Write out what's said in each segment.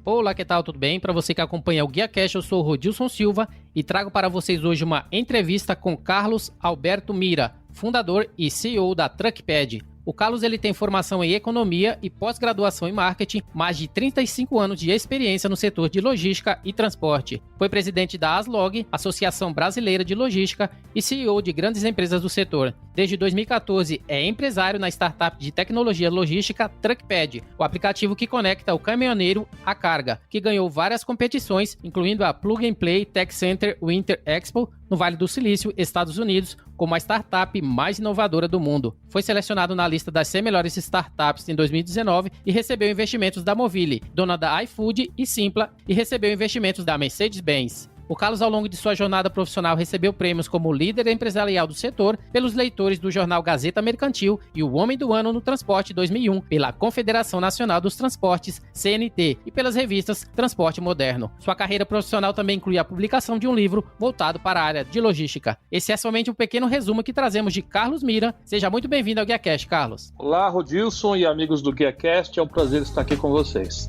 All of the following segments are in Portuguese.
Olá, que tal? Tudo bem? Para você que acompanha o GuiaCast, eu sou o Rodilson Silva e trago para vocês hoje uma entrevista com Carlos Alberto Mira, fundador e CEO da TruckPad. O Carlos ele tem formação em economia e pós-graduação em marketing, mais de 35 anos de experiência no setor de logística e transporte. Foi presidente da ASLOG, Associação Brasileira de Logística, e CEO de grandes empresas do setor. Desde 2014 é empresário na startup de tecnologia logística TruckPad, o aplicativo que conecta o caminhoneiro à carga, que ganhou várias competições, incluindo a Plug and Play Tech Center Winter Expo, no Vale do Silício, Estados Unidos, como a startup mais inovadora do mundo. Foi selecionado na lista das 100 melhores startups em 2019 e recebeu investimentos da Movile, dona da iFood e Simpla, e recebeu investimentos da Mercedes-Benz. O Carlos, ao longo de sua jornada profissional, recebeu prêmios como líder empresarial do setor pelos leitores do jornal Gazeta Mercantil e o Homem do Ano no Transporte 2001 pela Confederação Nacional dos Transportes, CNT, e pelas revistas Transporte Moderno. Sua carreira profissional também inclui a publicação de um livro voltado para a área de logística. Esse é somente um pequeno resumo que trazemos de Carlos Mira. Seja muito bem-vindo ao GuiaCast, Carlos. Olá, Rodilson e amigos do GuiaCast, é um prazer estar aqui com vocês.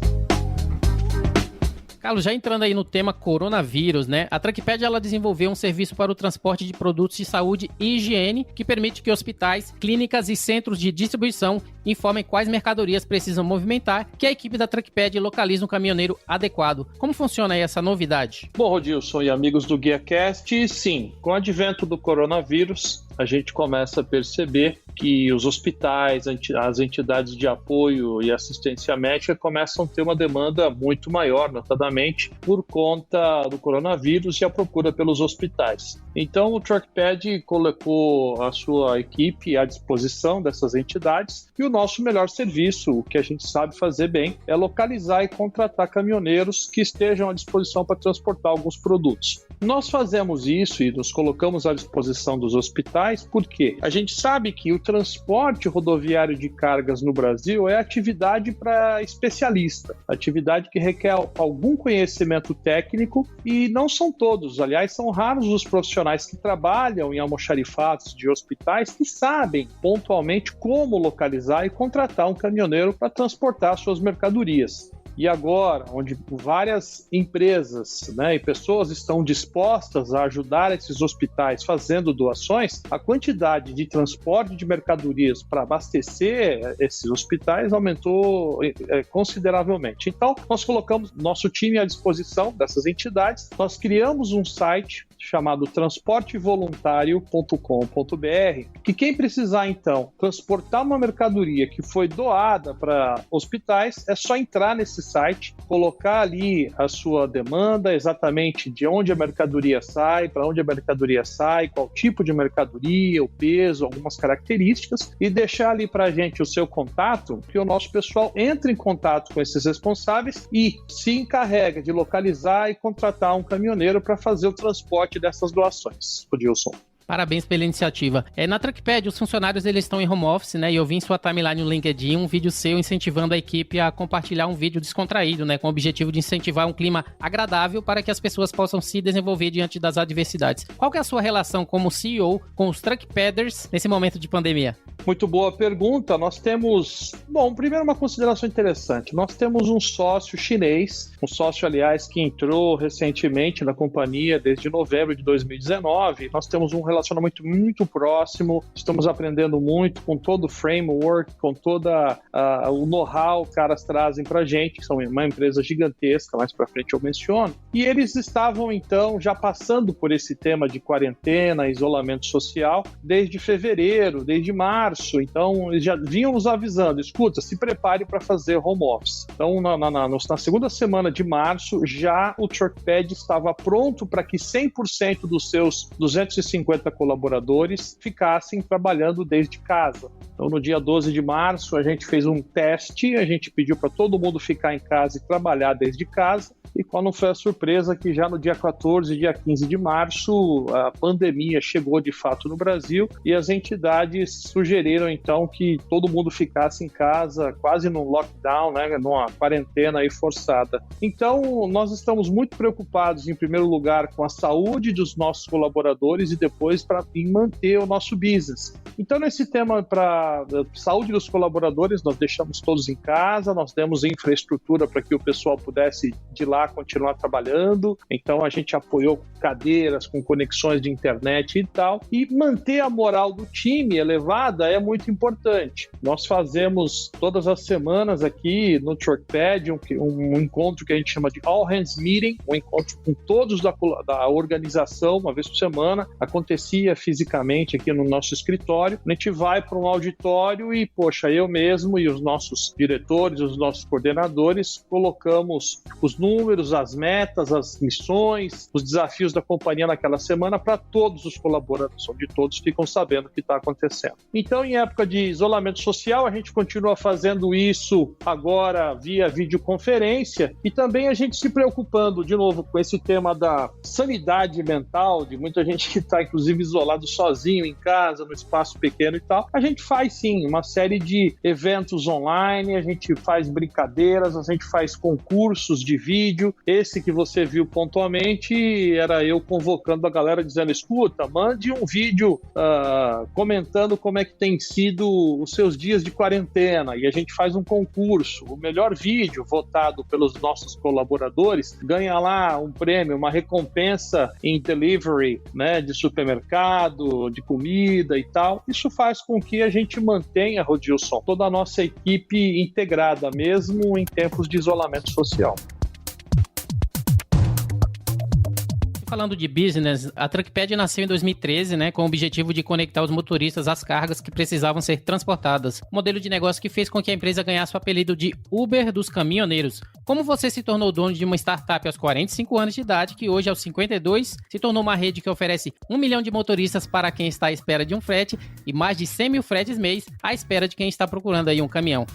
Carlos, já entrando aí no tema coronavírus, né? A TruckPad ela desenvolveu um serviço para o transporte de produtos de saúde e higiene que permite que hospitais, clínicas e centros de distribuição informem quais mercadorias precisam movimentar, que a equipe da TruckPad localiza um caminhoneiro adequado. Como funciona aí essa novidade? Bom, Rodilson e amigos do GuiaCast, sim, com o advento do coronavírus, a gente começa a perceber que os hospitais, as entidades de apoio e assistência médica começam a ter uma demanda muito maior, notadamente por conta do coronavírus e a procura pelos hospitais. Então, o TruckPad colocou a sua equipe à disposição dessas entidades e o nosso melhor serviço, o que a gente sabe fazer bem, é localizar e contratar caminhoneiros que estejam à disposição para transportar alguns produtos. Nós fazemos isso e nos colocamos à disposição dos hospitais porque a gente sabe que o transporte rodoviário de cargas no Brasil é atividade para especialista, atividade que requer algum conhecimento técnico e não são todos, aliás, são raros os profissionais que trabalham em almoxarifados de hospitais que sabem pontualmente como localizar e contratar um caminhoneiro para transportar suas mercadorias. E agora, onde várias empresas, e pessoas estão dispostas a ajudar esses hospitais fazendo doações, a quantidade de transporte de mercadorias para abastecer esses hospitais aumentou consideravelmente. Então, nós colocamos nosso time à disposição dessas entidades, nós criamos um site chamado transportevoluntario.com.br, que quem precisar, então, transportar uma mercadoria que foi doada para hospitais, é só entrar nesse site, colocar ali a sua demanda, exatamente de onde a mercadoria sai, para onde a mercadoria sai, qual tipo de mercadoria, o peso, algumas características, e deixar ali para a gente o seu contato, que o nosso pessoal entra em contato com esses responsáveis e se encarrega de localizar e contratar um caminhoneiro para fazer o transporte dessas doações. Rodilson. Parabéns pela iniciativa. Na TruckPad, os funcionários eles estão em home office, né? E eu vi em sua timeline no LinkedIn um vídeo seu incentivando a equipe a compartilhar um vídeo descontraído, né? Com o objetivo de incentivar um clima agradável para que as pessoas possam se desenvolver diante das adversidades. Qual que é a sua relação como CEO com os TruckPadders nesse momento de pandemia? Muito boa pergunta. Nós temos... Bom, primeiro uma consideração interessante. Nós temos um sócio chinês, um sócio, aliás, que entrou recentemente na companhia desde novembro de 2019. Nós temos um relacionamento muito próximo, estamos aprendendo muito com todo o framework, com toda o know-how que os caras trazem para a gente, que são uma empresa gigantesca, mais para frente eu menciono, e eles estavam então já passando por esse tema de quarentena, isolamento social, desde fevereiro, desde março, então eles já vinham nos avisando, escuta, se prepare para fazer home office. Então na segunda semana de março, já o TruckPad estava pronto para que 100% dos seus 250 colaboradores ficassem trabalhando desde casa. Então, no dia 12 de março, a gente fez um teste, a gente pediu para todo mundo ficar em casa e trabalhar desde casa. E qual não foi a surpresa que já no dia 14 e dia 15 de março, a pandemia chegou de fato no Brasil e as entidades sugeriram então que todo mundo ficasse em casa, quase num lockdown, numa quarentena aí forçada. Então, nós estamos muito preocupados, em primeiro lugar, com a saúde dos nossos colaboradores e depois colaboradores para manter o nosso business. Então, nesse tema para saúde dos colaboradores, nós deixamos todos em casa, nós demos infraestrutura para que o pessoal pudesse de lá continuar trabalhando. Então, a gente apoiou cadeiras com conexões de internet e tal. E manter a moral do time elevada é muito importante. Nós fazemos todas as semanas aqui no TruckPad um encontro que a gente chama de All Hands Meeting, um encontro com todos da organização, uma vez por semana. Acontecia fisicamente aqui no nosso escritório. A gente vai para um auditório e, poxa, eu mesmo e os nossos diretores, os nossos coordenadores, colocamos os números, as metas, as missões, os desafios da companhia naquela semana para todos os colaboradores, onde todos ficam sabendo o que está acontecendo. Então, em época de isolamento social, a gente continua fazendo isso agora via videoconferência e também a gente se preocupando, de novo, com esse tema da sanidade mental, de muita gente que está, inclusive, isolado sozinho em casa, no espaço pequeno e tal. A gente faz, sim, uma série de eventos online, a gente faz brincadeiras, a gente faz concursos de vídeo. Esse que você viu pontualmente era eu convocando a galera, dizendo, escuta, mande um vídeo comentando como é que tem sido os seus dias de quarentena, e a gente faz um concurso. O melhor vídeo votado pelos nossos colaboradores ganha lá um prêmio, uma recompensa em delivery, né, de supermercado, de comida e tal. Isso faz com que a gente mantenha, Rodilson, toda a nossa equipe integrada, mesmo em tempos de isolamento social. Falando de business, a TruckPad nasceu em 2013, né, com o objetivo de conectar os motoristas às cargas que precisavam ser transportadas. Um modelo de negócio que fez com que a empresa ganhasse o apelido de Uber dos caminhoneiros. Como você se tornou dono de uma startup aos 45 anos de idade, que hoje, aos 52, se tornou uma rede que oferece 1 milhão de motoristas para quem está à espera de um frete e mais de 100 mil fretes mês à espera de quem está procurando aí um caminhão?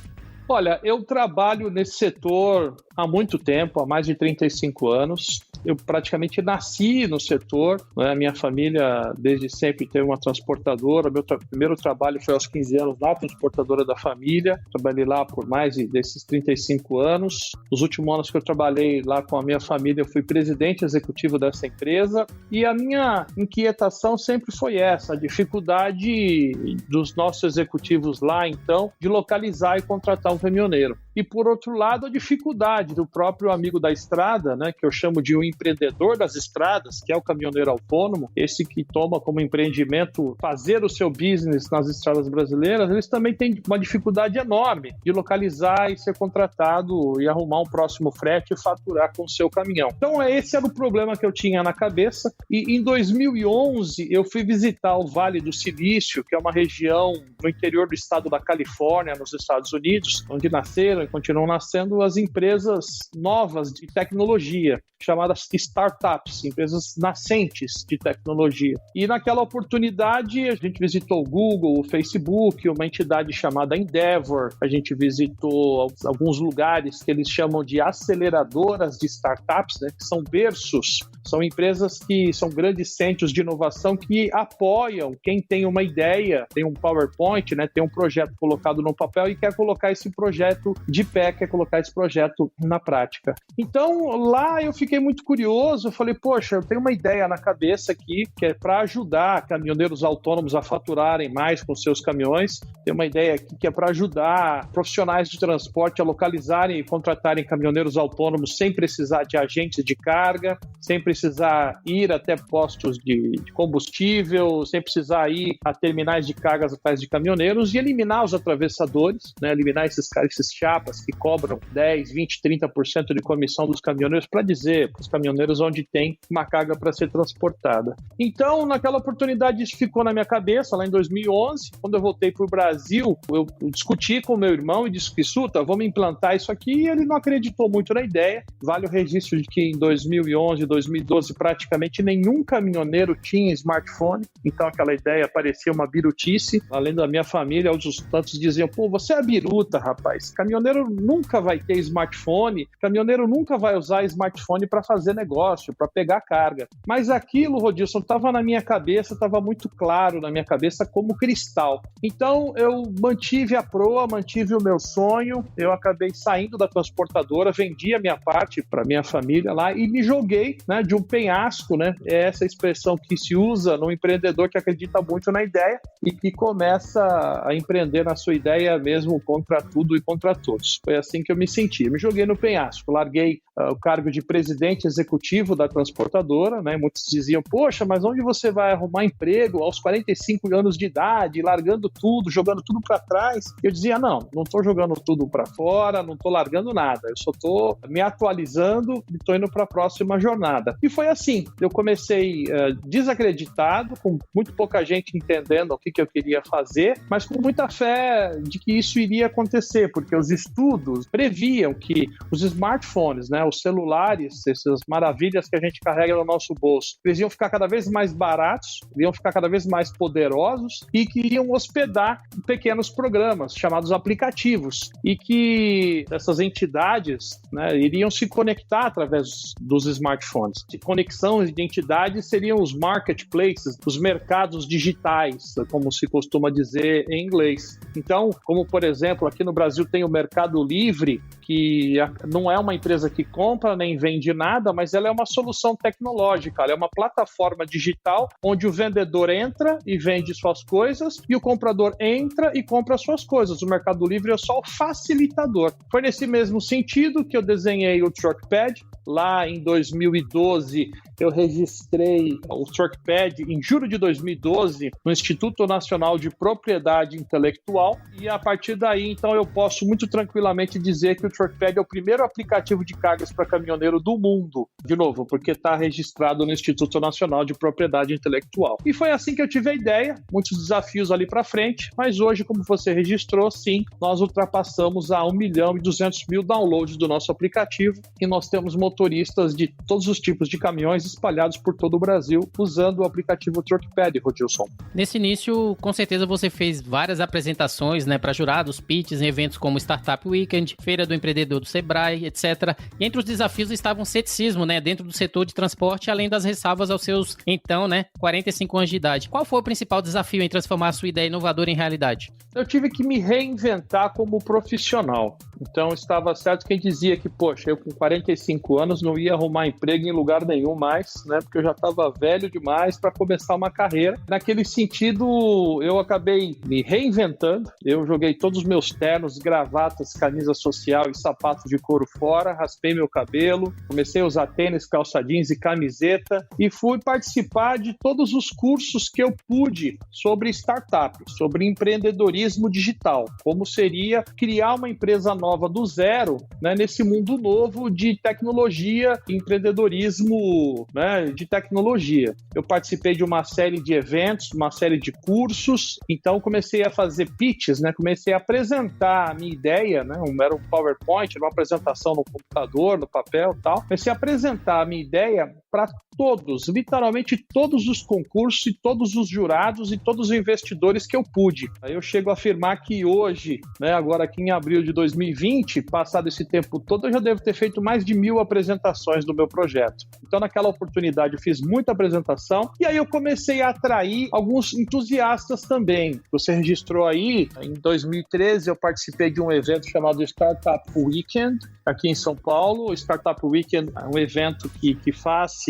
Olha, eu trabalho nesse setor há muito tempo, há mais de 35 anos. Eu praticamente nasci no setor, né? A minha família desde sempre teve uma transportadora. Meu primeiro trabalho foi aos 15 anos na transportadora da família. Trabalhei lá por mais desses 35 anos. Nos últimos anos que eu trabalhei lá com a minha família, eu fui presidente executivo dessa empresa. E a minha inquietação sempre foi essa, a dificuldade dos nossos executivos lá, então, de localizar e contratar um caminhoneiro. E, por outro lado, a dificuldade do próprio amigo da estrada, né, que eu chamo de um empreendedor das estradas, que é o caminhoneiro autônomo, esse que toma como empreendimento fazer o seu business nas estradas brasileiras. Eles também têm uma dificuldade enorme de localizar e ser contratado e arrumar um próximo frete e faturar com o seu caminhão. Então, esse era o problema que eu tinha na cabeça. E em 2011, eu fui visitar o Vale do Silício, que é uma região no interior do estado da Califórnia, nos Estados Unidos, onde nasceram e continuam nascendo as empresas novas de tecnologia, chamadas startups, empresas nascentes de tecnologia. E naquela oportunidade, a gente visitou o Google, o Facebook, uma entidade chamada Endeavor, a gente visitou alguns lugares que eles chamam de aceleradoras de startups, né, que são berços, são empresas que são grandes centros de inovação que apoiam quem tem uma ideia, tem um PowerPoint, né, tem um projeto colocado no papel e quer colocar esse projeto de pé, quer colocar esse projeto na prática. Então, lá eu fiquei muito curioso, eu falei, poxa, eu tenho uma ideia na cabeça aqui, que é para ajudar caminhoneiros autônomos a faturarem mais com seus caminhões. Tem uma ideia aqui que é para ajudar profissionais de transporte a localizarem e contratarem caminhoneiros autônomos sem precisar de agentes de carga, sem precisar ir até postos de combustível, sem precisar ir a terminais de cargas atrás de caminhoneiros e eliminar os atravessadores, né, eliminar esses chapas que cobram 10, 20, 30% de comissão dos caminhoneiros para dizer para os caminhoneiros onde tem uma carga para ser transportada. Então, naquela oportunidade, isso ficou na minha cabeça, lá em 2011. Quando eu voltei para o Brasil, eu discuti com o meu irmão e disse que, Suta, vamos implantar isso aqui, e ele não acreditou muito na ideia. Vale o registro de que em 2011, 2012, praticamente nenhum caminhoneiro tinha smartphone, então aquela ideia parecia uma birutice. Além da minha família, os tantos diziam, pô, você é biruta, rapaz. Caminhoneiro caminhoneiro nunca vai ter smartphone, caminhoneiro nunca vai usar smartphone para fazer negócio, para pegar carga. Mas aquilo, Rodilson, estava na minha cabeça, estava muito claro na minha cabeça como cristal. Então eu mantive a proa, mantive o meu sonho, eu acabei saindo da transportadora, vendi a minha parte para minha família lá e me joguei, né, de um penhasco, né? É essa expressão que se usa no empreendedor que acredita muito na ideia e que começa a empreender na sua ideia mesmo contra tudo e contra todos. Foi assim que eu me senti. Me joguei no penhasco, larguei o cargo de presidente executivo da transportadora, né? Muitos diziam, poxa, mas onde você vai arrumar emprego aos 45 anos de idade, largando tudo, jogando tudo para trás? Eu dizia, não estou jogando tudo para fora, não estou largando nada, eu só estou me atualizando e estou indo para a próxima jornada. E foi assim, eu comecei desacreditado, com muito pouca gente entendendo o que eu queria fazer, mas com muita fé de que isso iria acontecer, porque os estudos previam que os smartphones, né, os celulares, essas maravilhas que a gente carrega no nosso bolso, eles iam ficar cada vez mais baratos, iam ficar cada vez mais poderosos e que iriam hospedar pequenos programas chamados aplicativos e que essas entidades, né, iriam se conectar através dos smartphones. De conexão de entidades seriam os marketplaces, os mercados digitais, como se costuma dizer em inglês. Então, como por exemplo, aqui no Brasil tem o Mercado Livre, que não é uma empresa que compra nem vende nada, mas ela é uma solução tecnológica, ela é uma plataforma digital onde o vendedor entra e vende suas coisas e o comprador entra e compra suas coisas. O Mercado Livre é só o facilitador. Foi nesse mesmo sentido que eu desenhei o Truckpad. Lá em 2012, eu registrei o Truckpad em julho de 2012 no Instituto Nacional de Propriedade Intelectual e a partir daí, então, eu posso muito tranquilamente dizer que o Truckpad é o primeiro aplicativo de cargas para caminhoneiro do mundo, de novo, porque está registrado no Instituto Nacional de Propriedade Intelectual. E foi assim que eu tive a ideia, muitos desafios ali para frente, mas hoje, como você registrou, sim, nós ultrapassamos a 1.200.000 downloads do nosso aplicativo e nós temos motoristas de todos os tipos de caminhões espalhados por todo o Brasil usando o aplicativo Truckpad, Rodilson. Nesse início, com certeza você fez várias apresentações, né, para jurados, pitches em eventos como Startup Weekend, Feira do Empreendedor do Sebrae, etc. E entre os desafios estavam ceticismo, né, dentro do setor de transporte, além das ressalvas aos seus, então, né, 45 anos de idade. Qual foi o principal desafio em transformar a sua ideia inovadora em realidade? Eu tive que me reinventar como profissional. Então, estava certo quem dizia que, poxa, eu com 45 anos não ia arrumar emprego em lugar nenhum mais, né? Porque eu já estava velho demais para começar uma carreira. Naquele sentido, eu acabei me reinventando. Eu joguei todos os meus ternos, gravatas, camisa social e sapatos de couro fora, raspei meu cabelo, comecei a usar tênis, calça jeans e camiseta e fui participar de todos os cursos que eu pude sobre startup, sobre empreendedorismo digital. Como seria criar uma empresa nova do zero, né, nesse mundo novo de tecnologia, empreendedorismo, né, de tecnologia. Eu participei de uma série de eventos, uma série de cursos, então comecei a fazer pitches, né, comecei a apresentar a minha ideia, né, era um PowerPoint, uma apresentação no computador, no papel e tal. Comecei a apresentar a minha ideia para todos, literalmente todos os concursos e todos os jurados e todos os investidores que eu pude. Aí eu chego a afirmar que hoje, né, agora aqui em abril de 2020, passado esse tempo todo, eu já devo ter feito mais de 1.000 apresentações do meu projeto. Então, naquela oportunidade, eu fiz muita apresentação e aí eu comecei a atrair alguns entusiastas também. Você registrou aí, em 2013, eu participei de um evento chamado Startup Weekend, aqui em São Paulo. O Startup Weekend é um evento que faz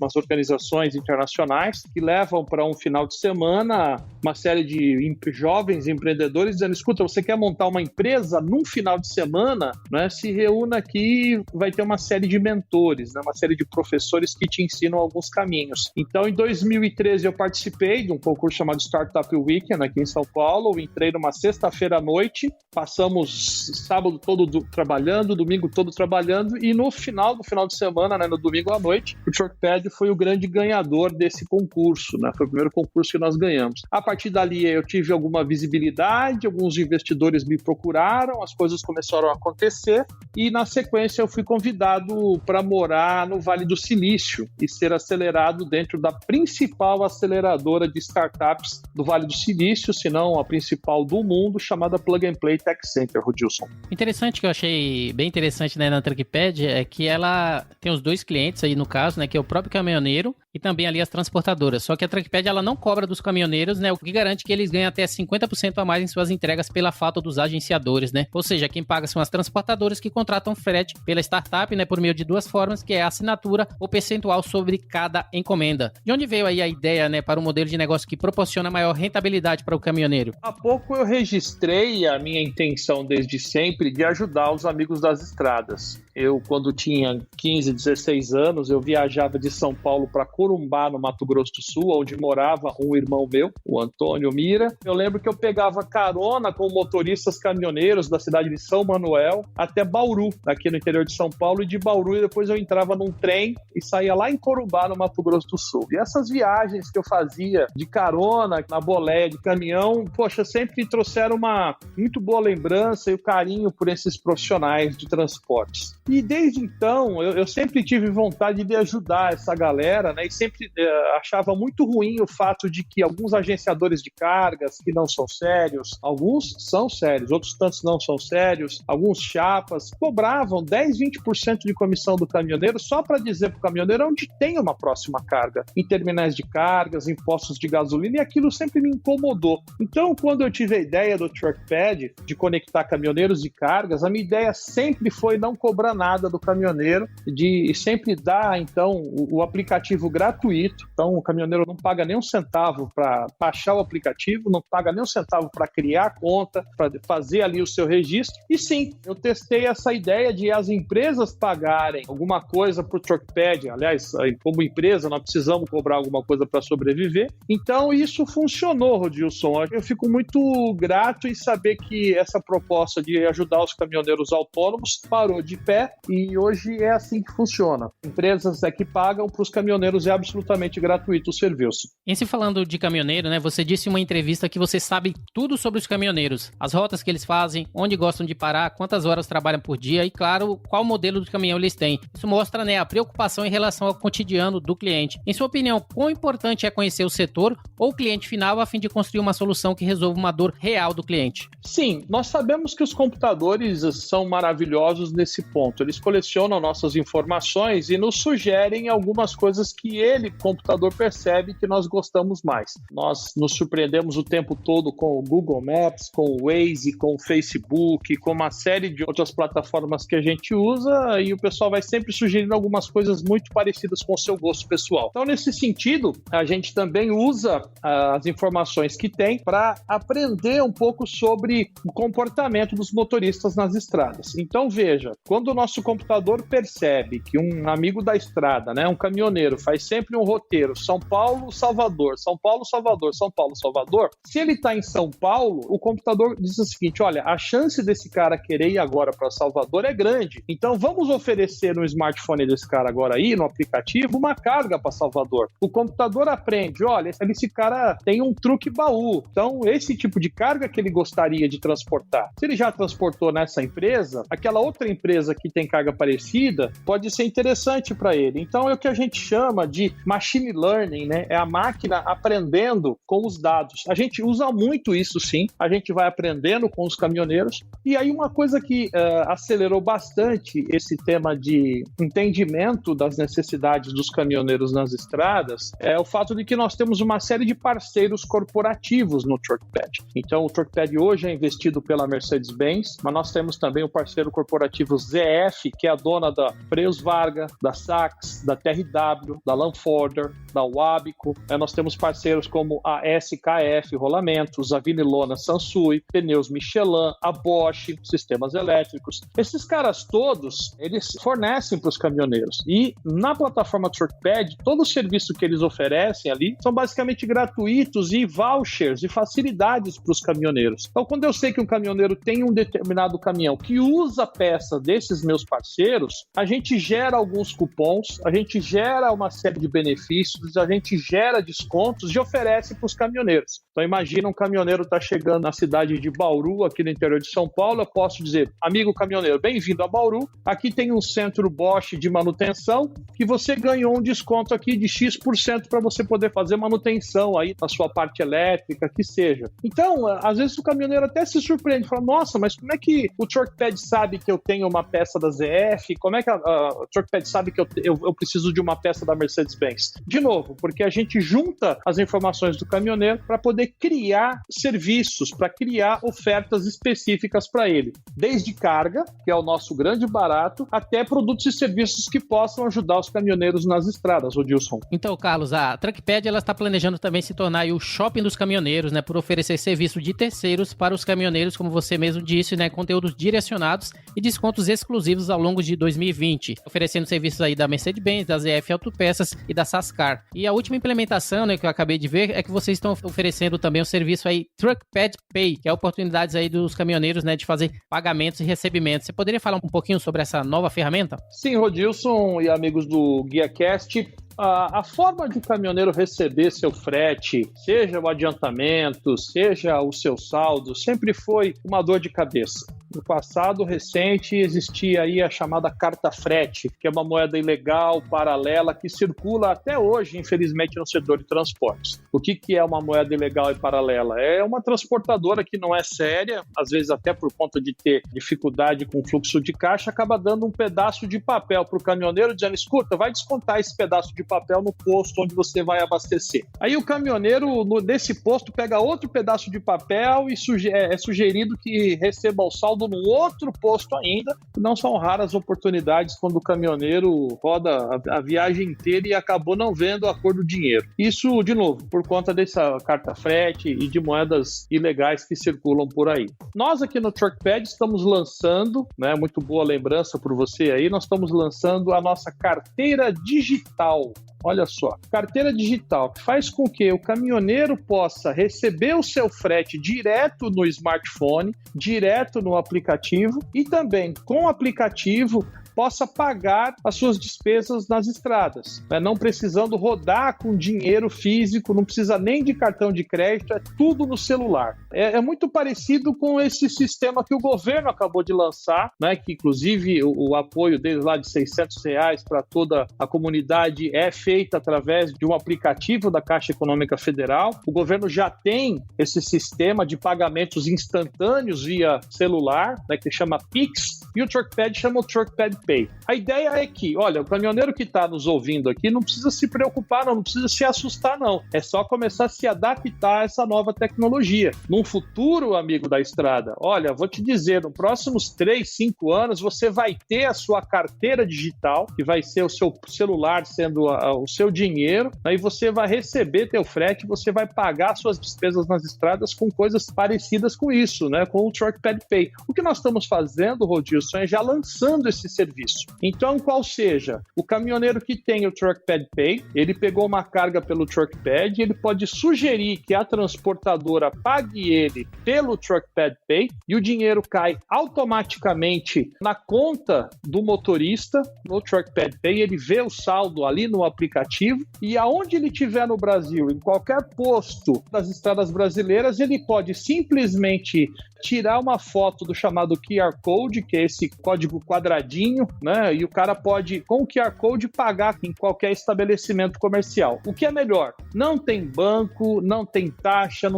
umas organizações internacionais que levam para um final de semana uma série de jovens empreendedores dizendo, escuta, você quer montar uma empresa num final de semana, né? Se reúna aqui, vai ter uma série de mentores, né? Uma série de professores que te ensinam alguns caminhos. Então, em 2013, eu participei de um concurso chamado Startup Weekend aqui em São Paulo. Eu entrei numa sexta-feira à noite, passamos sábado todo trabalhando, domingo todo trabalhando e no final de semana, né, no domingo à noite, o Truckpad foi o grande ganhador desse concurso, né? Foi o primeiro concurso que nós ganhamos. A partir dali eu tive alguma visibilidade, alguns investidores me procuraram, as coisas começaram a acontecer e na sequência eu fui convidado para morar no Vale do Silício e ser acelerado dentro da principal aceleradora de startups do Vale do Silício, se não a principal do mundo, chamada Plug and Play Tech Center, Rodilson. Interessante, que eu achei bem interessante, né, na Truckpad, é que ela tem os dois clientes aí no caso, né, que é o próprio caminhoneiro e também ali as transportadoras. Só que a Truckpad, ela não cobra dos caminhoneiros, né, o que garante que eles ganham até 50% a mais em suas entregas pela falta dos agenciadores, né? Ou seja, quem paga são as transportadoras que contratam frete pela startup, né, por meio de duas formas, que é a assinatura ou percentual sobre cada encomenda. De onde veio aí a ideia, né, para um modelo de negócio que proporciona maior rentabilidade para o caminhoneiro? Há pouco eu registrei a minha intenção desde sempre de ajudar os amigos das estradas. Eu, quando tinha 15, 16 anos, eu viajava de São Paulo para Corumbá, no Mato Grosso do Sul, onde morava um irmão meu, o Antônio Mira. Eu lembro que eu pegava carona com motoristas caminhoneiros da cidade de São Manuel até Bauru, aqui no interior de São Paulo, e de Bauru depois eu entrava num trem e saía lá em Corumbá, no Mato Grosso do Sul. E essas viagens que eu fazia de carona, na boleia, de caminhão, poxa, sempre trouxeram uma muito boa lembrança e o carinho por esses profissionais de transportes. E desde então, eu sempre tive vontade de ajudar essa galera, né? E sempre achava muito ruim o fato de que alguns agenciadores de cargas que não são sérios, alguns são sérios, outros tantos não são sérios, alguns chapas, cobravam 10, 20% de comissão do caminhoneiro só para dizer para o caminhoneiro onde tem uma próxima carga, em terminais de cargas, em postos de gasolina, e aquilo sempre me incomodou. Então, quando eu tive a ideia do Truckpad, de conectar caminhoneiros e cargas, a minha ideia sempre foi não cobrar nada do caminhoneiro, de sempre dar, então, o aplicativo gratuito. Então, o caminhoneiro não paga nem um centavo para baixar o aplicativo, não paga nem um centavo para criar a conta, para fazer ali o seu registro. E sim, eu testei essa ideia de as empresas pagarem alguma coisa para o Truckpad. Aliás, como empresa, nós precisamos cobrar alguma coisa para sobreviver. Então, isso funcionou, Rodilson. Eu fico muito grato em saber que essa proposta de ajudar os caminhoneiros autônomos parou de pé e hoje é assim que funciona. Empresas que pagam, para os caminhoneiros é absolutamente gratuito o serviço. Em se falando de caminhoneiro, né, você disse em uma entrevista que você sabe tudo sobre os caminhoneiros, as rotas que eles fazem, onde gostam de parar, quantas horas trabalham por dia e, claro, qual modelo de caminhão eles têm. Isso mostra, né, a preocupação em relação ao cotidiano do cliente. Em sua opinião, quão importante é conhecer o setor ou o cliente final a fim de construir uma solução que resolva uma dor real do cliente? Sim, nós sabemos que os computadores são maravilhosos nesse ponto. Eles colecionam nossas informações e nos sugerem algumas coisas que ele, computador, percebe que nós gostamos mais. Nós nos surpreendemos o tempo todo com o Google Maps, com o Waze, com o Facebook, com uma série de outras plataformas que a gente usa e o pessoal vai sempre sugerindo algumas coisas muito parecidas com o seu gosto pessoal. Então, nesse sentido, a gente também usa as informações que tem para aprender um pouco sobre o comportamento dos motoristas nas estradas. Então, veja, quando o nosso computador percebe que um amigo da estrada, né, um caminhoneiro, faz sempre um roteiro São Paulo, Salvador, São Paulo, Salvador, São Paulo, Salvador, se ele está em São Paulo, o computador diz o seguinte: olha, a chance desse cara querer ir agora para Salvador é grande, então vamos oferecer no smartphone desse cara agora aí, no aplicativo, uma carga para Salvador. O computador aprende, olha, esse cara tem um truque baú, então esse tipo de carga que ele gostaria de transportar. Se ele já transportou nessa empresa, aquela outra empresa que tem carga parecida pode ser interessante para ele. Então é o que a gente chama de machine learning, né? É a máquina aprendendo com os dados. A gente usa muito isso, sim. A gente vai aprendendo com os caminhoneiros. E aí uma coisa que acelerou bastante esse tema de entendimento das necessidades dos caminhoneiros nas estradas é o fato de que nós temos uma série de parceiros corporativos no Truckpad. Então o Truckpad hoje é investido pela Mercedes-Benz, mas nós temos também o parceiro corporativo ZF, que é a dona da Freios Varga, da Sachs, da TRW, da Lanforder, da Wabico. Nós temos parceiros como a SKF Rolamentos, a Vinilona Sansui, Pneus Michelin, a Bosch, sistemas elétricos. Esses caras todos, eles fornecem para os caminhoneiros. E na plataforma Truckpad, todo o serviço que eles oferecem ali são basicamente gratuitos e vouchers e facilidades para os caminhoneiros. Então, quando eu sei que um caminhoneiro tem um determinado caminhão que usa peça desses meus parceiros, a gente gera alguns cupons, a gente gera uma série de benefícios, a gente gera descontos e oferece para os caminhoneiros. Então imagina um caminhoneiro está chegando na cidade de Bauru, aqui no interior de São Paulo, eu posso dizer, amigo caminhoneiro, bem-vindo a Bauru, aqui tem um centro Bosch de manutenção que você ganhou um desconto aqui de X% para você poder fazer manutenção aí na sua parte elétrica, que seja. Então, às vezes o caminhoneiro até se surpreende, fala, nossa, mas como é que o TruckPad sabe que eu tenho uma peça da ZF? Como é que o TruckPad sabe que eu preciso de uma peça da Mercedes-Benz? De novo, porque a gente junta as informações do caminhoneiro para poder criar serviços, para criar ofertas específicas para ele. Desde carga, que é o nosso grande barato, até produtos e serviços que possam ajudar os caminhoneiros nas estradas, Rodilson. Então, Carlos, a TruckPad ela está planejando também se tornar aí o shopping dos caminhoneiros, né, por oferecer serviço de terceiros para os caminhoneiros, como você mesmo disse, né, conteúdos direcionados e descontos exclusivos ao longo de 2020, oferecendo serviços aí da Mercedes-Benz, da ZF Autopeças e da Sascar. E a última implementação, né, que eu acabei de ver, é que vocês estão oferecendo também o serviço aí TruckPad Pay, que é oportunidades aí dos caminhoneiros, né, de fazer pagamentos e recebimentos. Você poderia falar um pouquinho sobre essa nova ferramenta? Sim, Rodilson e amigos do GuiaCast, a forma de o caminhoneiro receber seu frete, seja o adiantamento, seja o seu saldo, sempre foi uma dor de cabeça. No passado recente existia aí a chamada carta frete, que é uma moeda ilegal, paralela, que circula até hoje, infelizmente, no setor de transportes. O que é uma moeda ilegal e paralela? É uma transportadora que não é séria, às vezes até por conta de ter dificuldade com o fluxo de caixa, acaba dando um pedaço de papel para o caminhoneiro, dizendo, escuta, vai descontar esse pedaço de papel no posto onde você vai abastecer. Aí o caminhoneiro, nesse posto, pega outro pedaço de papel e é sugerido que receba o saldo no outro posto ainda. Não são raras oportunidades quando o caminhoneiro roda a viagem inteira e acabou não vendo a cor do dinheiro. Isso, de novo, por conta dessa carta frete e de moedas ilegais que circulam por aí. Nós aqui no TruckPad estamos lançando, né, muito boa lembrança por você aí, nós estamos lançando a nossa carteira digital. Olha só, carteira digital que faz com que o caminhoneiro possa receber o seu frete direto no smartphone, direto no aplicativo e também com o aplicativo possa pagar as suas despesas nas estradas, né? Não precisando rodar com dinheiro físico, não precisa nem de cartão de crédito, é tudo no celular. É muito parecido com esse sistema que o governo acabou de lançar, né? Que inclusive o apoio deles lá de R$600 para toda a comunidade é feita através de um aplicativo da Caixa Econômica Federal. O governo já tem esse sistema de pagamentos instantâneos via celular, né? Que chama Pix, e o TruckPad chama o TruckPad Pay. A ideia é que, olha, o caminhoneiro que está nos ouvindo aqui não precisa se preocupar, não precisa se assustar, não. É só começar a se adaptar a essa nova tecnologia. Num futuro, amigo da estrada, olha, vou te dizer, nos próximos 3, 5 anos, você vai ter a sua carteira digital, que vai ser o seu celular sendo o seu dinheiro, aí você vai receber teu frete, você vai pagar suas despesas nas estradas com coisas parecidas com isso, né? Com o TruckPad Pay. O que nós estamos fazendo, Rodilson, é já lançando esse serviço. Então, qual seja, o caminhoneiro que tem o TruckPad Pay, ele pegou uma carga pelo TruckPad, ele pode sugerir que a transportadora pague ele pelo TruckPad Pay e o dinheiro cai automaticamente na conta do motorista no TruckPad Pay, ele vê o saldo ali no aplicativo e aonde ele estiver no Brasil, em qualquer posto das estradas brasileiras, ele pode simplesmente tirar uma foto do chamado QR Code, que é esse código quadradinho, né? E o cara pode, com o QR Code, pagar em qualquer estabelecimento comercial. O que é melhor? Não tem banco, não tem taxa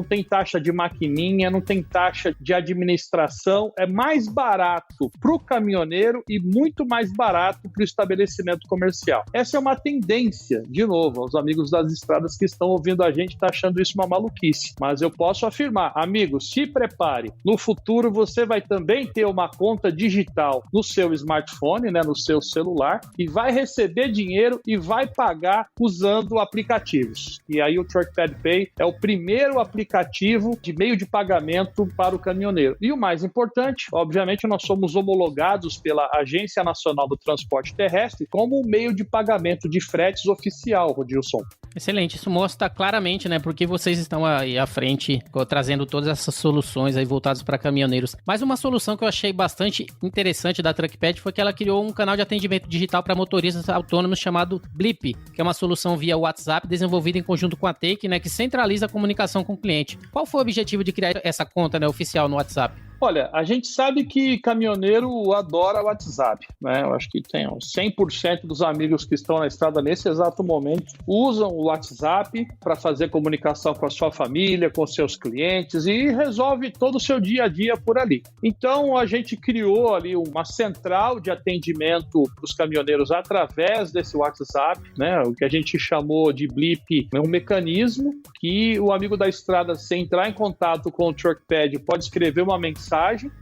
de maquininha, não tem taxa de administração. É mais barato para o caminhoneiro e muito mais barato para o estabelecimento comercial. Essa é uma tendência, de novo, aos amigos das estradas que estão ouvindo a gente, tá achando isso uma maluquice. Mas eu posso afirmar, amigos, se prepare. No futuro, você vai também ter uma conta digital no seu smartphone, né, no seu celular, e vai receber dinheiro e vai pagar usando aplicativos. E aí o TruckPad Pay é o primeiro aplicativo de meio de pagamento para o caminhoneiro. E o mais importante, obviamente, nós somos homologados pela Agência Nacional do Transporte Terrestre como meio de pagamento de fretes oficial, Rodilson. Excelente, isso mostra claramente, né, porque vocês estão aí à frente, trazendo todas essas soluções aí voltadas casos para caminhoneiros. Mas uma solução que eu achei bastante interessante da TruckPad foi que ela criou um canal de atendimento digital para motoristas autônomos chamado Blip, que é uma solução via WhatsApp desenvolvida em conjunto com a Take, né, que centraliza a comunicação com o cliente. Qual foi o objetivo de criar essa conta, né, oficial no WhatsApp? Olha, a gente sabe que caminhoneiro adora WhatsApp, né? Eu acho que tem uns 100% dos amigos que estão na estrada nesse exato momento usam o WhatsApp para fazer comunicação com a sua família, com seus clientes e resolve todo o seu dia a dia por ali. Então, a gente criou ali uma central de atendimento para os caminhoneiros através desse WhatsApp, né? O que a gente chamou de Blip, é um mecanismo que o amigo da estrada, se entrar em contato com o TruckPad, pode escrever uma mensagem.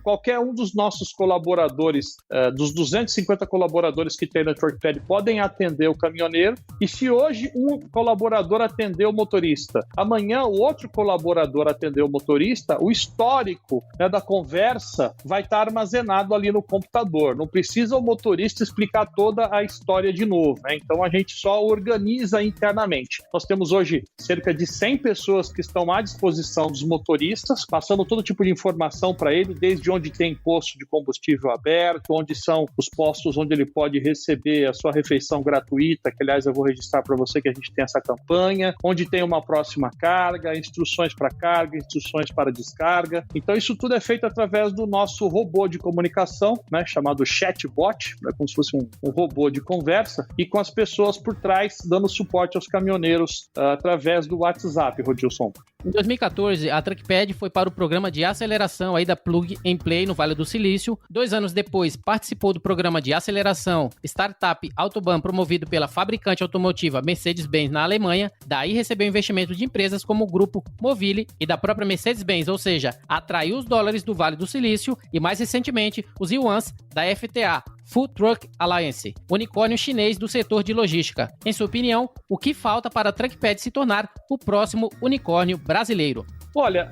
Qualquer um dos nossos colaboradores, dos 250 colaboradores que tem no TruckPad, podem atender o caminhoneiro. E se hoje um colaborador atender o motorista, amanhã o outro colaborador atender o motorista, o histórico, né, da conversa vai estar armazenado ali no computador. Não precisa o motorista explicar toda a história de novo, né? Então a gente só organiza internamente. Nós temos hoje cerca de 100 pessoas que estão à disposição dos motoristas, passando todo tipo de informação para ele, desde onde tem posto de combustível aberto, onde são os postos onde ele pode receber a sua refeição gratuita, que aliás eu vou registrar para você que a gente tem essa campanha, onde tem uma próxima carga, instruções para carga, instruções para descarga. Então isso tudo é feito através do nosso robô de comunicação, né, chamado chatbot, né, como se fosse um robô de conversa, e com as pessoas por trás dando suporte aos caminhoneiros através do WhatsApp, Rodilson. Em 2014, a TruckPad foi para o programa de aceleração aí da Plug and Play no Vale do Silício. 2 anos depois, participou do programa de aceleração Startup Autobahn, promovido pela fabricante automotiva Mercedes-Benz na Alemanha. Daí recebeu investimento de empresas como o grupo Movile e da própria Mercedes-Benz, ou seja, atraiu os dólares do Vale do Silício e, mais recentemente, os yuans da FTA, Full Truck Alliance, unicórnio chinês do setor de logística. Em sua opinião, o que falta para a TruckPad se tornar o próximo unicórnio brasileiro? Olha,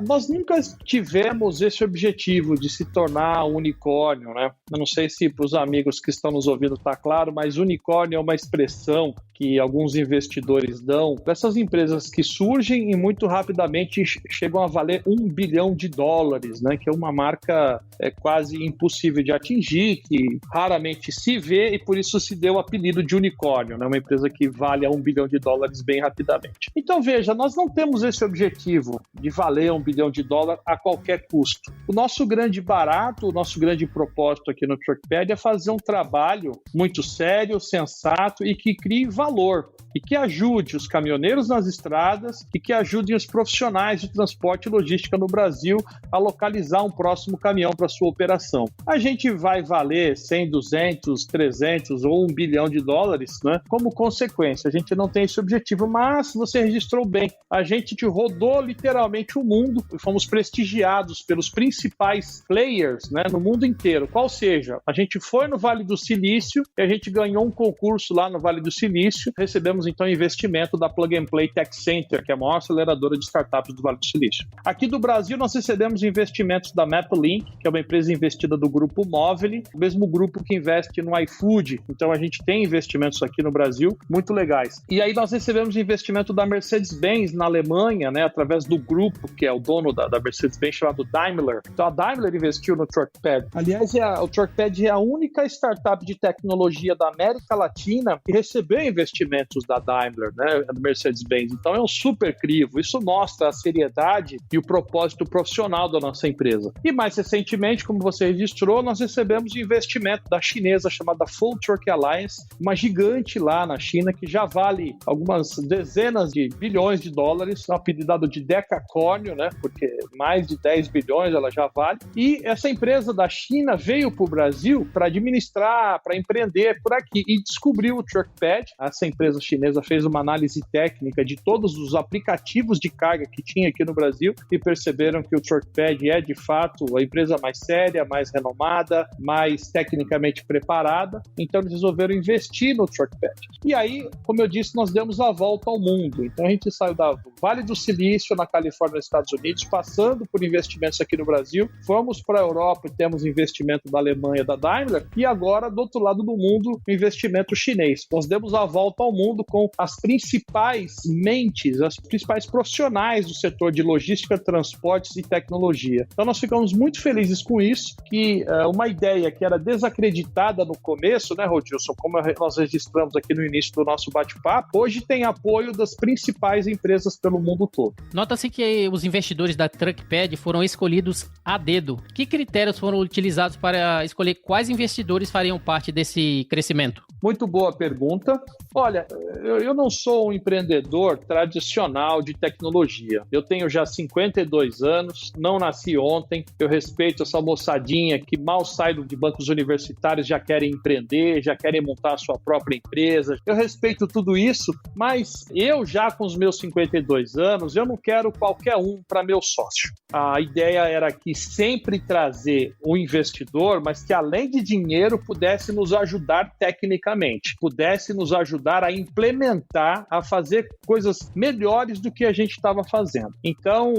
nós nunca tivemos esse objetivo de se tornar um unicórnio, né? Eu não sei se para os amigos que estão nos ouvindo está claro, mas unicórnio é uma expressão que alguns investidores dão para essas empresas que surgem e muito rapidamente chegam a valer $1 bilhão, né? Que é uma marca quase impossível de atingir, que raramente se vê e por isso se deu o apelido de unicórnio, né? Uma empresa que vale a $1 bilhão bem rapidamente. Então veja, nós não temos esse objetivo de valer $1 bilhão a qualquer custo. O nosso grande barato, o nosso grande propósito aqui no TruckPad é fazer um trabalho muito sério, sensato e que crie valor e que ajude os caminhoneiros nas estradas e que ajudem os profissionais de transporte e logística no Brasil a localizar um próximo caminhão para sua operação. A gente vai valer 100, 200, 300 ou $1 bilhão, né? Como consequência, a gente não tem esse objetivo, mas você registrou bem. A gente te rodou literalmente o mundo e fomos prestigiados pelos principais players, né, no mundo inteiro. Qual seja, a gente foi no Vale do Silício e a gente ganhou um concurso lá no Vale do Silício. Recebemos então investimento da Plug and Play Tech Center, que é a maior aceleradora de startups do Vale do Silício. Aqui do Brasil nós recebemos investimentos da MapLink, que é uma empresa investida do grupo Movile, o mesmo grupo que investe no iFood. Então a gente tem investimentos aqui no Brasil muito legais. E aí nós recebemos investimento da Mercedes-Benz na Alemanha, né, através do grupo que é o dono da Mercedes-Benz, chamado Daimler. Então a Daimler investiu no TruckPad. Aliás, o TruckPad é a única startup de tecnologia da América Latina que recebeu investimentos da Daimler, né, da Mercedes-Benz. Então é um super crivo. Isso mostra a seriedade e o propósito profissional da nossa empresa. E mais recentemente, como você registrou, nós recebemos investimento da chinesa chamada Full Truck Alliance, uma gigante lá na China que já vale algumas dezenas de bilhões de dólares, apelidado de decacórnio, né? Porque mais de 10 bilhões ela já vale. E essa empresa da China veio para o Brasil para administrar, para empreender por aqui e descobriu o TruckPad. Essa empresa chinesa fez uma análise técnica de todos os aplicativos de carga que tinha aqui no Brasil e perceberam que o TruckPad é de fato a empresa mais séria, mais renomada, mais tecnicamente preparada. Então eles resolveram investir no TruckPad. E aí, como eu disse, nós demos a volta ao mundo. Então a gente saiu do Vale do Silício, na Califórnia, nos Estados Unidos, passando por investimentos aqui no Brasil, fomos para a Europa e temos investimento da Alemanha, da Daimler, e agora, do outro lado do mundo, investimento chinês. Nós demos a volta volta ao mundo com as principais mentes, as principais profissionais do setor de logística, transportes e tecnologia. Então nós ficamos muito felizes com isso, que uma ideia que era desacreditada no começo, né, Rodilson, como nós registramos aqui no início do nosso bate-papo, hoje tem apoio das principais empresas pelo mundo todo. Nota-se que os investidores da TruckPad foram escolhidos a dedo. Que critérios foram utilizados para escolher quais investidores fariam parte desse crescimento? Muito boa pergunta. Olha, eu não sou um empreendedor tradicional de tecnologia. Eu tenho já 52 anos, não nasci ontem. Eu respeito essa moçadinha que mal sai de bancos universitários, já querem empreender, já querem montar a sua própria empresa. Eu respeito tudo isso, mas eu já com os meus 52 anos, eu não quero qualquer um para meu sócio. A ideia era aqui sempre trazer o investidor, mas que além de dinheiro pudesse nos ajudar tecnicamente, pudesse nos ajudar a implementar, a fazer coisas melhores do que a gente estava fazendo. Então,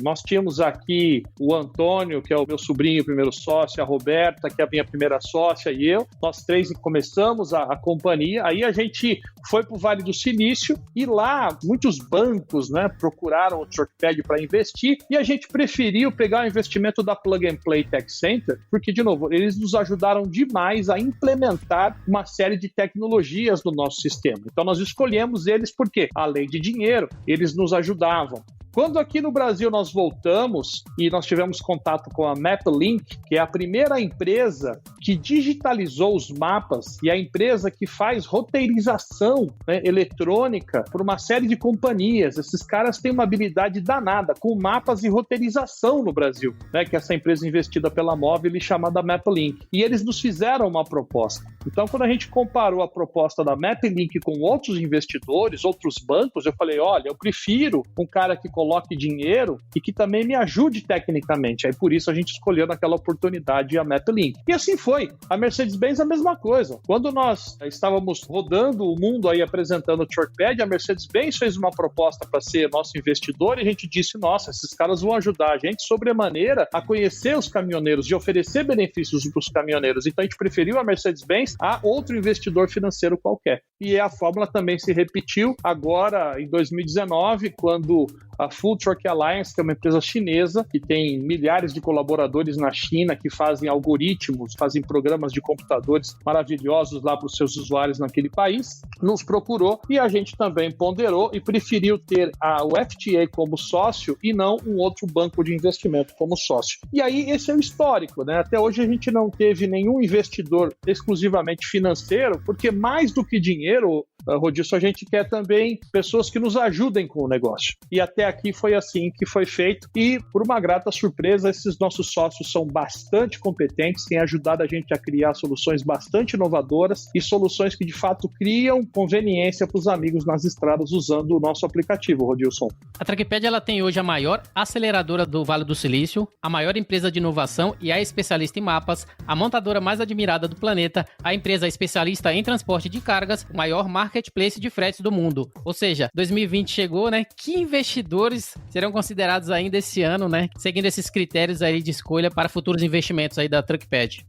nós tínhamos aqui o Antônio, que é o meu sobrinho, primeiro sócio, a Roberta, que é a minha primeira sócia, e eu. Nós três começamos a companhia, aí a gente foi para o Vale do Silício e lá muitos bancos, né, procuraram o TruckPad para investir e a gente preferiu pegar o investimento da Plug and Play Tech Center, porque, de novo, eles nos ajudaram demais a implementar uma série de tecnologias no nosso sistema. Então, nós escolhemos eles porque, além de dinheiro, eles nos ajudavam. Quando aqui no Brasil nós voltamos e nós tivemos contato com a MapLink, que é a primeira empresa que digitalizou os mapas e a empresa que faz roteirização, né, eletrônica por uma série de companhias. Esses caras têm uma habilidade danada com mapas e roteirização no Brasil, né, que é essa empresa investida pela Móvel chamada MapLink. E eles nos fizeram uma proposta. Então, quando a gente comparou a proposta da MapLink com outros investidores, outros bancos, eu falei, olha, eu prefiro um cara que coloque dinheiro e que também me ajude tecnicamente. Aí por isso a gente escolheu naquela oportunidade a MapLink. E assim foi. A Mercedes-Benz a mesma coisa. Quando nós estávamos rodando o mundo aí apresentando o TruckPad, a Mercedes-Benz fez uma proposta para ser nosso investidor e a gente disse, nossa, esses caras vão ajudar a gente sobremaneira a conhecer os caminhoneiros, de oferecer benefícios para os caminhoneiros. Então a gente preferiu a Mercedes-Benz a outro investidor financeiro qualquer. E a fórmula também se repetiu agora em 2019, quando a Full Truck Alliance, que é uma empresa chinesa que tem milhares de colaboradores na China que fazem algoritmos, fazem programas de computadores maravilhosos lá para os seus usuários naquele país, nos procurou e a gente também ponderou e preferiu ter o FTA como sócio e não um outro banco de investimento como sócio. E aí esse é o histórico, né? Até hoje a gente não teve nenhum investidor exclusivamente financeiro, porque mais do que dinheiro, Rodilson, a gente quer também pessoas que nos ajudem com o negócio. E até aqui foi assim que foi feito. E, por uma grata surpresa, esses nossos sócios são bastante competentes, têm ajudado a gente a criar soluções bastante inovadoras e soluções que, de fato, criam conveniência para os amigos nas estradas usando o nosso aplicativo, Rodilson. A TruckPad ela tem hoje a maior aceleradora do Vale do Silício, a maior empresa de inovação e a especialista em mapas, a montadora mais admirada do planeta, a empresa especialista em transporte de cargas, o maior marketplace de fretes do mundo. Ou seja, 2020 chegou, né? Que investidores serão considerados ainda esse ano, né? Seguindo esses critérios aí de escolha para futuros investimentos aí da TruckPad.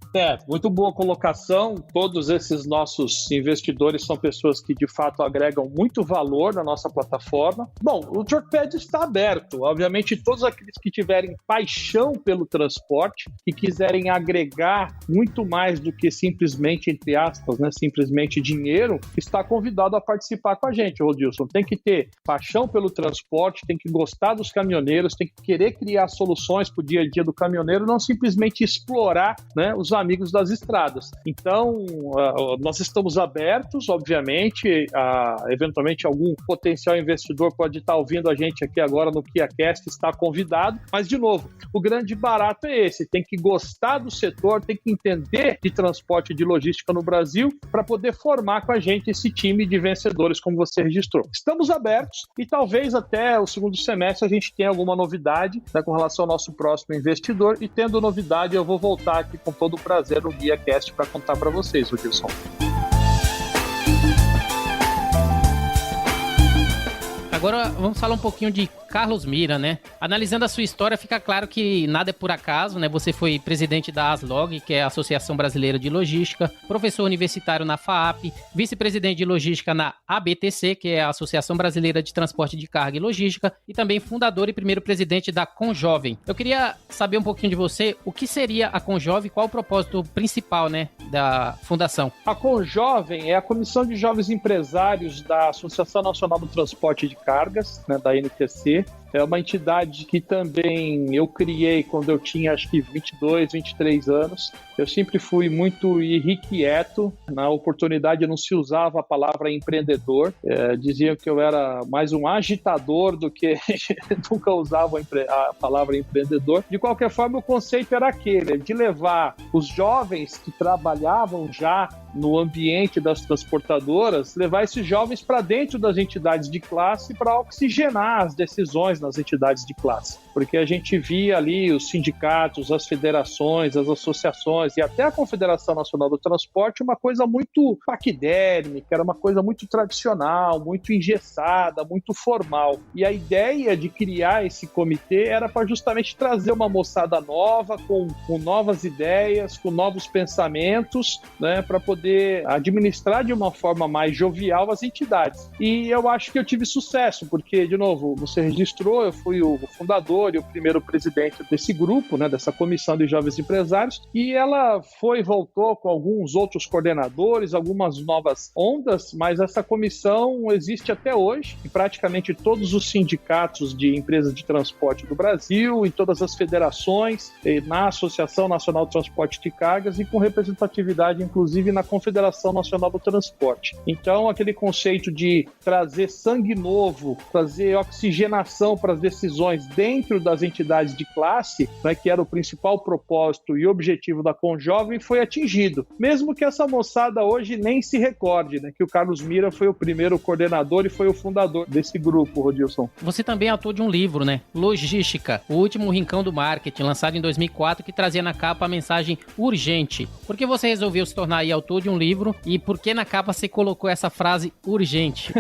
Muito boa colocação. Todos esses nossos investidores são pessoas que de fato agregam muito valor na nossa plataforma. Bom, o TruckPad está aberto. Obviamente, todos aqueles que tiverem paixão pelo transporte e quiserem agregar muito mais do que simplesmente, entre aspas, né, simplesmente dinheiro, está convidado a participar com a gente, Rodilson. Tem que ter paixão pelo transporte, tem que gostar dos caminhoneiros, tem que querer criar soluções para o dia a dia do caminhoneiro, não simplesmente explorar, né, os amigos das estradas. Então, nós estamos abertos, obviamente, eventualmente algum potencial investidor pode estar ouvindo a gente aqui agora no KiaCast, está convidado, mas, de novo, o grande barato é esse, tem que gostar do setor, tem que entender de transporte e de logística no Brasil para poder formar com a gente esse time de vencedores como você registrou. Estamos abertos e talvez até o segundo semestre a gente tenha alguma novidade, né, com relação ao nosso próximo investidor, e tendo novidade eu vou voltar aqui com todo o prazer no GuiaCast para contar para vocês, Wilson. Agora vamos falar um pouquinho de Carlos Mira, né? Analisando a sua história, fica claro que nada é por acaso, né? Você foi presidente da ASLOG, que é a Associação Brasileira de Logística, professor universitário na FAAP, vice-presidente de logística na ABTC, que é a Associação Brasileira de Transporte de Carga e Logística, e também fundador e primeiro presidente da Conjovem. Eu queria saber um pouquinho de você, o que seria a Conjovem e qual o propósito principal, né, da fundação? A Conjovem é a Comissão de Jovens Empresários da Associação Nacional do Transporte de Cargas, né, da NTC. É uma entidade que também eu criei quando eu tinha acho que 22, 23 anos. Eu sempre fui muito irrequieto. Na oportunidade não se usava a palavra empreendedor. Diziam que eu era mais um agitador do que nunca usava a palavra empreendedor. De qualquer forma, o conceito era aquele, de levar os jovens que trabalhavam já no ambiente das transportadoras, levar esses jovens para dentro das entidades de classe para oxigenar as decisões nas entidades de classe. Porque a gente via ali os sindicatos, as federações, as associações e até a Confederação Nacional do Transporte uma coisa muito paquidérmica, era uma coisa muito tradicional, muito engessada, muito formal. E a ideia de criar esse comitê era para justamente trazer uma moçada nova, com novas ideias, com novos pensamentos, né, para poder administrar de uma forma mais jovial as entidades. E eu acho que eu tive sucesso, porque, de novo, você registrou, eu fui o fundador e o primeiro presidente desse grupo, né, dessa comissão de jovens empresários, e ela foi e voltou com alguns outros coordenadores, algumas novas ondas, mas essa comissão existe até hoje, em praticamente todos os sindicatos de empresas de transporte do Brasil, em todas as federações, na Associação Nacional do Transporte de Cargas e com representatividade, inclusive, na Confederação Nacional do Transporte. Então, aquele conceito de trazer sangue novo, trazer oxigenação para as decisões dentro das entidades de classe, né, que era o principal propósito e objetivo da Conjovem, foi atingido. Mesmo que essa moçada hoje nem se recorde, né, que o Carlos Mira foi o primeiro coordenador e foi o fundador desse grupo, Rodilson. Você também é autor de um livro, né? Logística, o último rincão do marketing, lançado em 2004, que trazia na capa a mensagem urgente. Por que você resolveu se tornar aí autor de um livro e por que na capa você colocou essa frase urgente?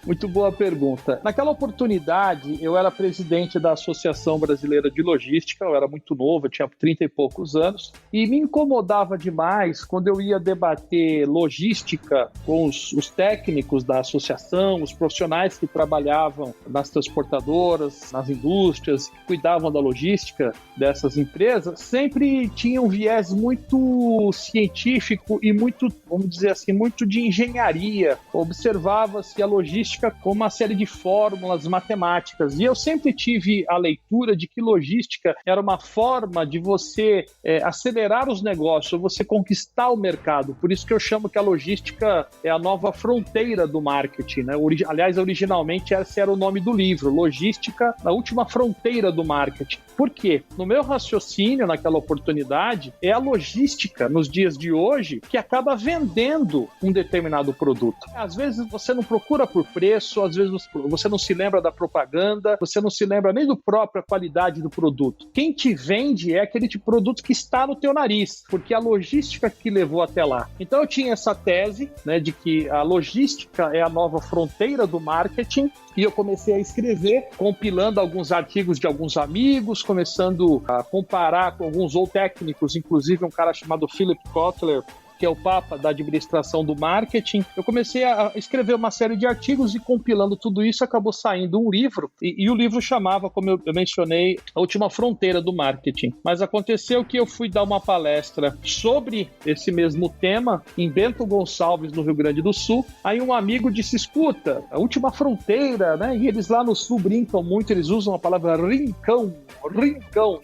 Muito boa pergunta. Naquela oportunidade, eu era presidente da Associação Brasileira de Logística, eu era muito novo, eu tinha 30 e poucos anos, e me incomodava demais quando eu ia debater logística com os técnicos da associação, os profissionais que trabalhavam nas transportadoras, nas indústrias, que cuidavam da logística dessas empresas, sempre tinha um viés muito científico e muito, vamos dizer assim, muito de engenharia. Observava-se a logística como uma série de fórmulas matemáticas. E eu sempre tive a leitura de que logística era uma forma de você acelerar os negócios, você conquistar o mercado. Por isso que eu chamo que a logística é a nova fronteira do marketing, né? Aliás, originalmente esse era o nome do livro, Logística, a última fronteira do marketing. Por quê? No meu raciocínio, naquela oportunidade, é a logística, nos dias de hoje, que acaba vendendo um determinado produto. Às vezes você não procura por preço, às vezes você não se lembra da propaganda, você não se lembra nem da própria qualidade do produto. Quem te vende é aquele tipo de produto que está no teu nariz, porque é a logística que levou até lá. Então eu tinha essa tese, né, de que a logística é a nova fronteira do marketing, e eu comecei a escrever, compilando alguns artigos de alguns amigos, começando a comparar com alguns outros técnicos, inclusive um cara chamado Philip Kotler, que é o papa da administração do marketing. Eu comecei a escrever uma série de artigos e compilando tudo isso acabou saindo um livro, e o livro chamava, como eu mencionei, A Última Fronteira do Marketing. Mas aconteceu que eu fui dar uma palestra sobre esse mesmo tema em Bento Gonçalves, no Rio Grande do Sul. Aí um amigo disse, escuta, a última fronteira, né? E eles lá no Sul brincam muito, eles usam a palavra rincão.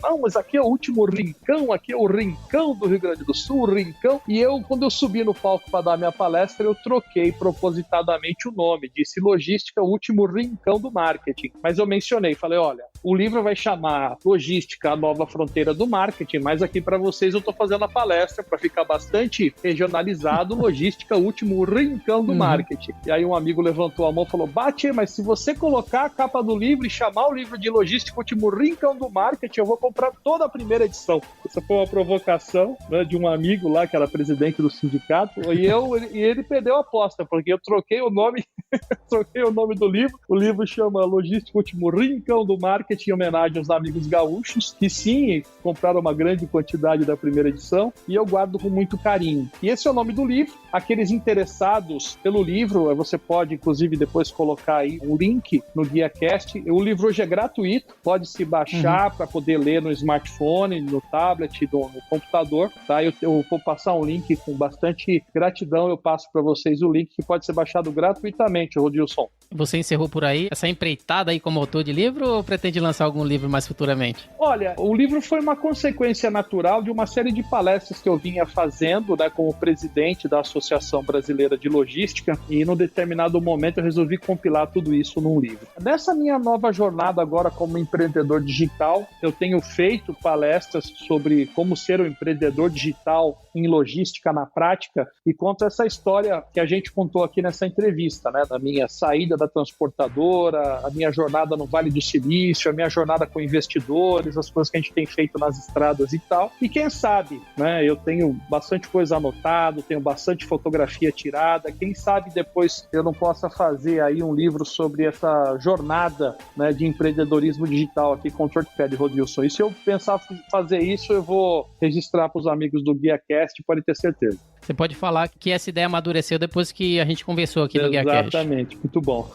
Não, mas aqui é o último rincão, aqui é o rincão do Rio Grande do Sul, o rincão. E quando eu subi no palco para dar minha palestra, eu troquei propositadamente o nome, disse Logística, o último rincão do marketing. Mas eu mencionei, falei, olha, O livro vai chamar Logística, a Nova Fronteira do Marketing, mas aqui para vocês eu estou fazendo a palestra para ficar bastante regionalizado, Logística, o último rincão do marketing. E aí um amigo levantou a mão e falou, Bate, mas se você colocar a capa do livro e chamar o livro de Logística, o último rincão do marketing, eu vou comprar toda a primeira edição. Essa foi uma provocação, né, de um amigo lá, que era presidente do sindicato, e ele perdeu a aposta, porque eu troquei o nome do livro. O livro chama Logística, o último rincão do marketing, em homenagem aos amigos gaúchos, que sim, compraram uma grande quantidade da primeira edição, e eu guardo com muito carinho. E esse é o nome do livro. Aqueles interessados pelo livro, você pode, inclusive, depois colocar aí um link no GuiaCast. O livro hoje é gratuito, pode se baixar para poder ler no smartphone, no tablet, no computador, tá? Eu vou passar um link com bastante gratidão, eu passo para vocês o link que pode ser baixado gratuitamente, Rodilson. Você encerrou por aí essa empreitada aí como autor de livro ou pretende lançar algum livro mais futuramente? Olha, o livro foi uma consequência natural de uma série de palestras que eu vinha fazendo, né, como presidente da Associação Brasileira de Logística, e num determinado momento eu resolvi compilar tudo isso num livro. Nessa minha nova jornada agora como empreendedor digital, eu tenho feito palestras sobre como ser um empreendedor digital em logística na prática, e conto essa história que a gente contou aqui nessa entrevista, né, da minha saída da transportadora, a minha jornada no Vale do Silício, a minha jornada com investidores, as coisas que a gente tem feito nas estradas e tal. E quem sabe, né, eu tenho bastante coisa anotada, tenho bastante fotografia tirada, quem sabe depois eu não possa fazer aí um livro sobre essa jornada, né, de empreendedorismo digital aqui com o TruckPad, Rodilson. E se eu pensar fazer isso, eu vou registrar para os amigos do GuiaCast, pode ter certeza. Você pode falar que essa ideia amadureceu depois que a gente conversou aqui no GuiaCast. Exatamente, muito bom.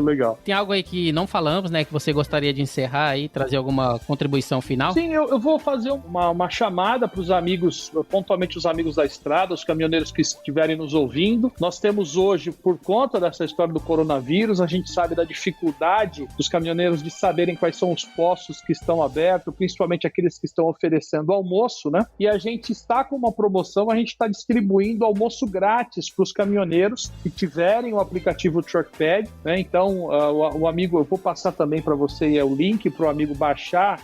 Legal. Tem algo aí que não falamos, né, que você gostaria de encerrar aí, trazer alguma contribuição final? Sim, eu vou fazer uma chamada para os amigos, pontualmente os amigos da estrada, os caminhoneiros que estiverem nos ouvindo. Nós temos hoje, por conta dessa história do coronavírus, a gente sabe da dificuldade dos caminhoneiros de saberem quais são os postos que estão abertos, principalmente aqueles que estão oferecendo almoço, né? E a gente está com uma promoção, a gente está distribuindo almoço grátis para os caminhoneiros que tiverem o aplicativo TruckPad, né? Então, o amigo, eu vou passar também para você o link para o amigo baixar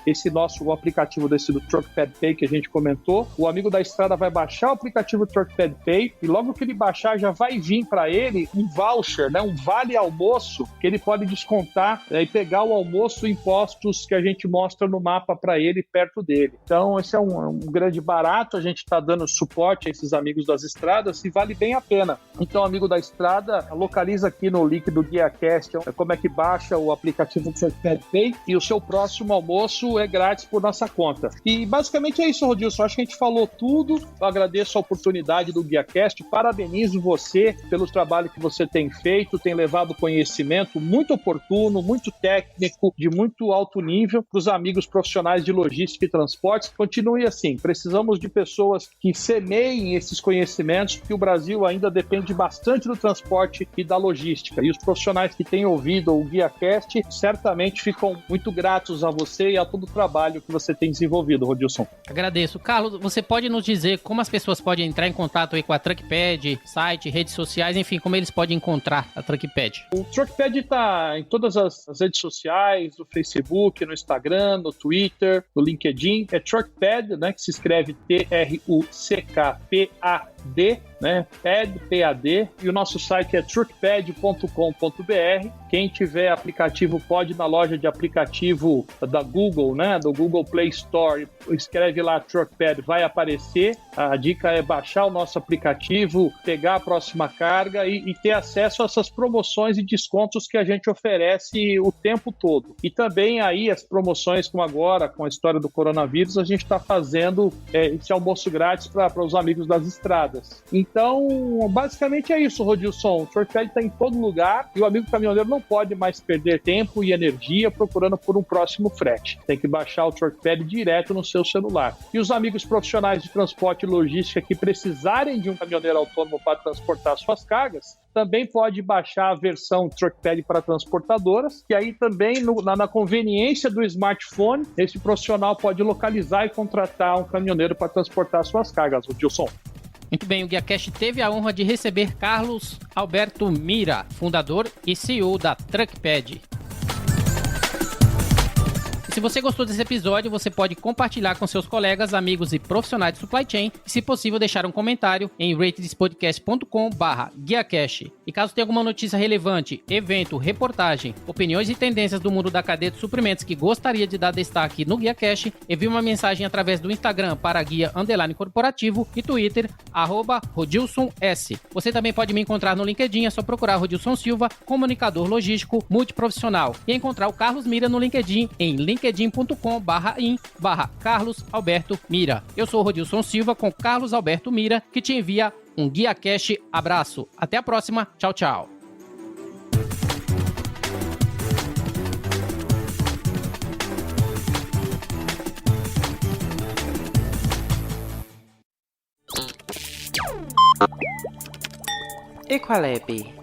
o aplicativo desse do TruckPad Pay que a gente comentou. O amigo da estrada vai baixar o aplicativo TruckPad Pay e logo que ele baixar já vai vir para ele um voucher, né? Um vale almoço que ele pode descontar, né? E pegar o almoço em postos que a gente mostra no mapa para ele perto dele. Então, esse é um grande barato, a gente está dando suporte a esses amigos das estradas e vale bem a pena. Então, amigo da estrada, localiza aqui no link do GuiaCast como é que baixa o aplicativo do TruckPad Pay e o seu próximo almoço é grátis por nossa conta. E basicamente é isso, Rodilson. Acho que a gente falou tudo. Eu agradeço a oportunidade do GuiaCast, parabenizo você pelo trabalho que você tem feito, tem levado conhecimento muito oportuno, muito técnico, de muito alto nível para os amigos profissionais de logística e transportes. Continue assim. Precisamos de pessoas que semeiem esses conhecimentos, porque o Brasil ainda depende bastante do transporte e da logística. E os profissionais que têm ouvido o GuiaCast certamente ficam muito gratos a você e a todo o trabalho que você tem desenvolvido, Rodilson. Agradeço. Carlos, você pode nos dizer como as pessoas podem entrar em contato aí com a TruckPad, site, redes sociais, enfim, como eles podem encontrar a TruckPad? O TruckPad está em todas as redes sociais, no Facebook, no Instagram, no Twitter, no LinkedIn. É TruckPad, né, que se escreve TRUCKPAD, né? PAD, e o nosso site é truckpad.com.br. Quem tiver aplicativo pode ir na loja de aplicativo da Google, né? Do Google Play Store, escreve lá TruckPad, vai aparecer. A dica é baixar o nosso aplicativo, pegar a próxima carga e ter acesso a essas promoções e descontos que a gente oferece o tempo todo. E também aí as promoções como agora, com a história do coronavírus, a gente está fazendo esse almoço grátis para os amigos das estradas. Então, basicamente é isso, Rodilson. O TruckPad está em todo lugar e o amigo caminhoneiro não pode mais perder tempo e energia procurando por um próximo frete. Tem que baixar o TruckPad direto no seu celular. E os amigos profissionais de transporte e logística que precisarem de um caminhoneiro autônomo para transportar suas cargas, também pode baixar a versão TruckPad para transportadoras, que aí também, na conveniência do smartphone, esse profissional pode localizar e contratar um caminhoneiro para transportar suas cargas, Rodilson. Muito bem, o GuiaCast teve a honra de receber Carlos Alberto Mira, fundador e CEO da TruckPad. Se você gostou desse episódio, você pode compartilhar com seus colegas, amigos e profissionais de supply chain e, se possível, deixar um comentário em ratedspodcast.com/guiacash. E caso tenha alguma notícia relevante, evento, reportagem, opiniões e tendências do mundo da cadeia de suprimentos que gostaria de dar destaque no GuiaCast, envie uma mensagem através do Instagram para guia_corporativo e Twitter, @RodilsonS. Você também pode me encontrar no LinkedIn, é só procurar Rodilson Silva, comunicador logístico multiprofissional, e encontrar o Carlos Mira no LinkedIn em linkedin.com/in/Carlos Alberto Mira. Eu sou o Rodilson Silva com Carlos Alberto Mira, que te envia um GuiaCast abraço. Até a próxima. Tchau, tchau. E qual é, B?